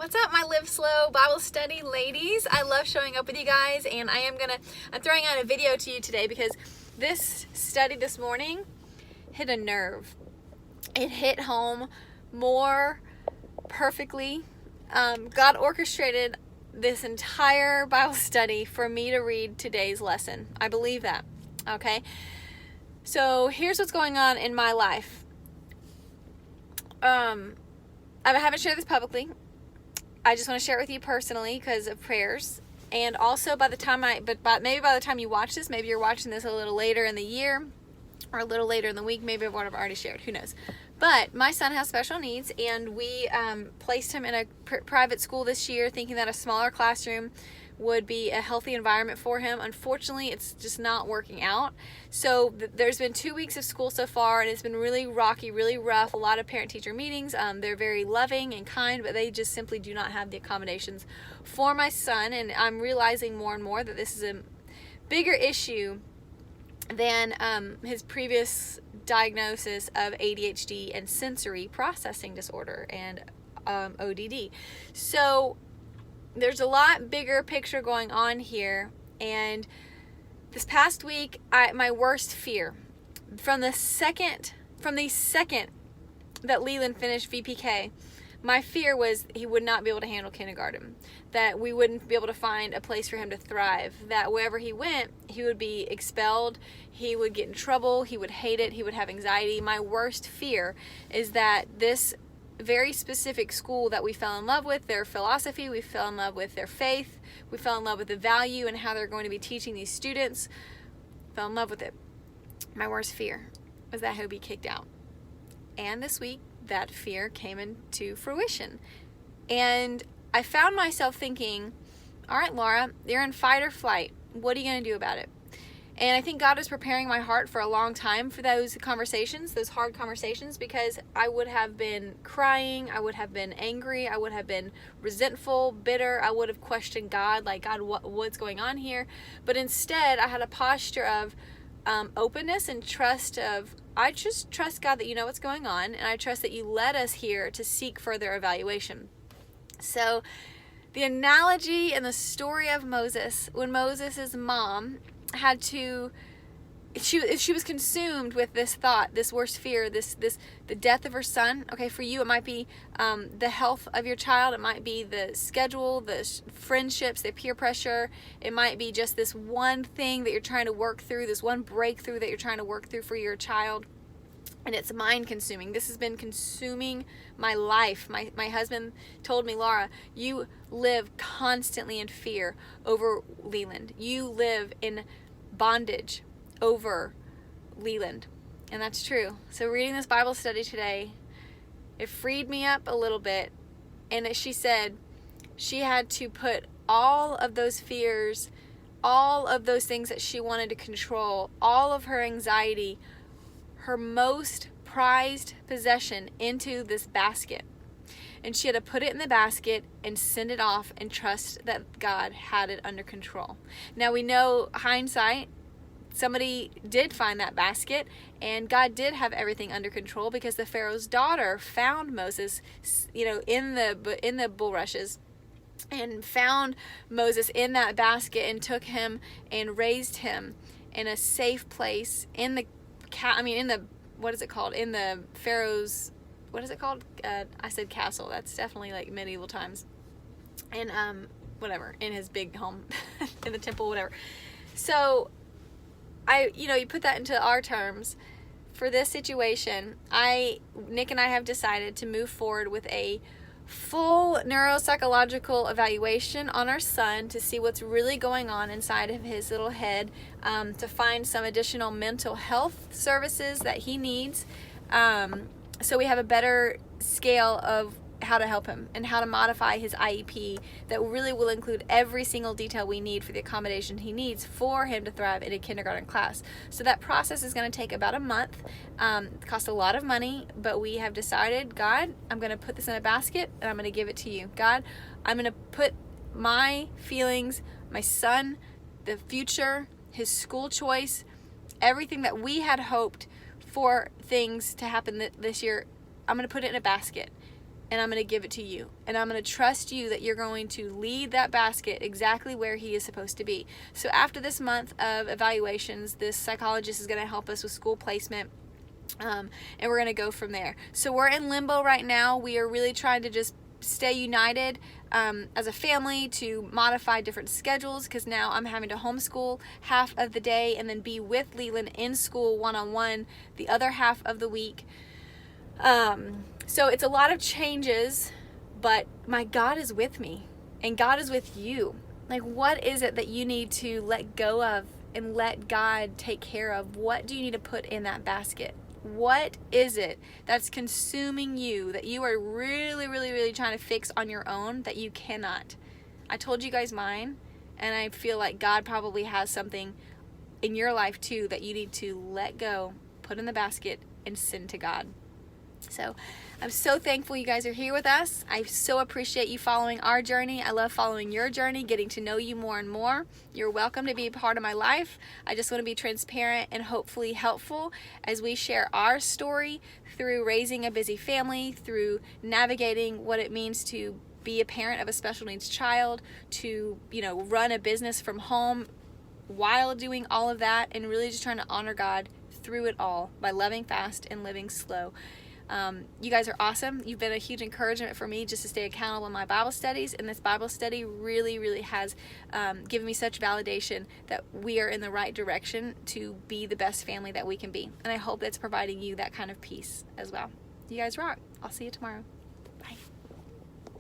What's up, my Live Slow Bible study ladies? I love showing up with you guys, and I'm throwing out a video to you today because this study this morning hit a nerve. It hit home more perfectly. God orchestrated this entire Bible study for me to read today's lesson. I believe that. Okay? So here's what's going on in my life. I haven't shared this publicly. I just want to share it with you personally because of prayers. And also maybe by the time you watch this, maybe you're watching this a little later in the year or a little later in the week, maybe I've already shared, who knows. But my son has special needs, and we placed him in a private school this year thinking that a smaller classroom would be a healthy environment for him. Unfortunately, it's just not working out. So there's been 2 weeks of school so far, and it's been really rocky, really rough. A lot of parent-teacher meetings. They're very loving and kind, but they just simply do not have the accommodations for my son. And I'm realizing more and more that this is a bigger issue than his previous diagnosis of ADHD and sensory processing disorder and ODD. So there's a lot bigger picture going on here. And this past week, my worst fear from the second that Leland finished VPK, my fear was he would not be able to handle kindergarten, that we wouldn't be able to find a place for him to thrive, that wherever he went, he would be expelled, he would get in trouble, he would hate it, he would have anxiety. My worst fear is that this very specific school that we fell in love with, their philosophy, we fell in love with their faith, we fell in love with the value and how they're going to be teaching these students, fell in love with it. My worst fear was that he'll be kicked out. And this week, that fear came into fruition. And I found myself thinking, all right, Laura, you're in fight or flight. What are you going to do about it? And I think God was preparing my heart for a long time for those conversations, those hard conversations, because I would have been crying, I would have been angry, I would have been resentful, bitter, I would have questioned God, like, God, what's going on here? But instead, I had a posture of openness and trust of, I just trust, God, that you know what's going on, and I trust that you led us here to seek further evaluation. So the analogy and the story of Moses, when Moses' mom had to, she was consumed with this thought, this worst fear, the death of her son. Okay, for you it might be the health of your child, it might be the schedule, the friendships, the peer pressure, it might be just this one thing that you're trying to work through, this one breakthrough that you're trying to work through for your child. And it's mind consuming. This has been consuming my life. My husband told me, Laura, you live constantly in fear over Leland. You live in bondage over Leland. And that's true. So reading this Bible study today, it freed me up a little bit. And she said she had to put all of those fears, all of those things that she wanted to control, all of her anxiety, her most prized possession, into this basket. And she had to put it in the basket and send it off and trust that God had it under control. Now we know, hindsight, somebody did find that basket, and God did have everything under control, because the Pharaoh's daughter found Moses, in the bulrushes, and found Moses in that basket and took him and raised him in a safe place in the what is it called? In the Pharaoh's, what is it called? I said castle. That's definitely like medieval times. And whatever, in his big home, in the temple, whatever. So you put that into our terms. For this situation, Nick and I have decided to move forward with a full neuropsychological evaluation on our son to see what's really going on inside of his little head, to find some additional mental health services that he needs, so we have a better scale of how to help him and how to modify his IEP that really will include every single detail we need for the accommodation he needs for him to thrive in a kindergarten class. So that process is going to take about a month. It costs a lot of money, but we have decided, God, I'm going to put this in a basket and I'm going to give it to you. God, I'm going to put my feelings, my son, the future, his school choice, everything that we had hoped for things to happen this year, I'm going to put it in a basket. and I'm going to give it to you. And I'm going to trust you that you're going to lead that basket exactly where he is supposed to be. So after this month of evaluations, this psychologist is going to help us with school placement. And we're going to go from there. So we're in limbo right now. We are really trying to just stay united as a family, to modify different schedules, because now I'm having to homeschool half of the day and then be with Leland in school one-on-one the other half of the week. So it's a lot of changes, but my God is with me, and God is with you. Like, what is it that you need to let go of and let God take care of? What do you need to put in that basket? What is it that's consuming you, that you are really, really, really trying to fix on your own, that you cannot? I told you guys mine, and I feel like God probably has something in your life too that you need to let go, put in the basket, and send to God. So I'm so thankful you guys are here with us. I so appreciate you following our journey. I love following your journey, getting to know you more and more. You're welcome to be a part of my life. I just want to be transparent and hopefully helpful as we share our story through raising a busy family, through navigating what it means to be a parent of a special needs child, to, run a business from home while doing all of that, and really just trying to honor God through it all by loving fast and living slow. You guys are awesome. You've been a huge encouragement for me just to stay accountable in my Bible studies, and this Bible study really, really has given me such validation that we are in the right direction to be the best family that we can be. And I hope that's providing you that kind of peace as well. You guys rock. I'll see you tomorrow.